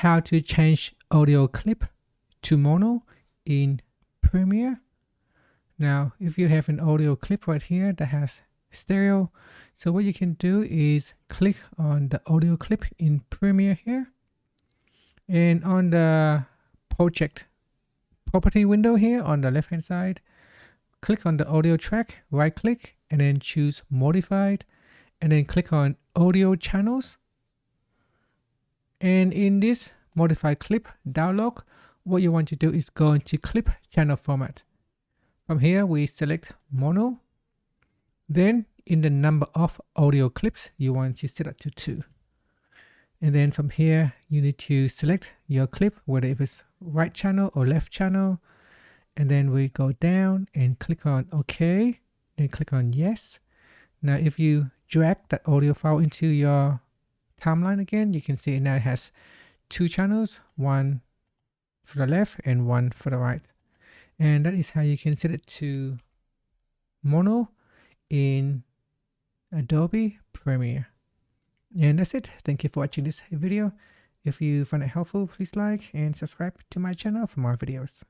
how to change audio clip to mono in Premiere. Now, if you have an audio clip right here that has stereo, so what you can do is click on the audio clip in Premiere here, and on the project property window here on the left hand side, click on the audio track, right click, and then choose modified, and then click on audio channels. And in this modify clip dialog, what you want to do is go into clip channel format. From here, we select mono. Then in the number of audio clips, you want to set it to 2. And then from here, you need to select your clip, whether if it's right channel or left channel. And then we go down and click on OK, then click on yes. Now, if you drag that audio file into your timeline again, you can see it now has 2 channels, one for the left and one for the right. And that is how you can set it to mono in Adobe Premiere. And that's it. Thank you for watching this video. If you found it helpful, please like and subscribe to my channel for more videos.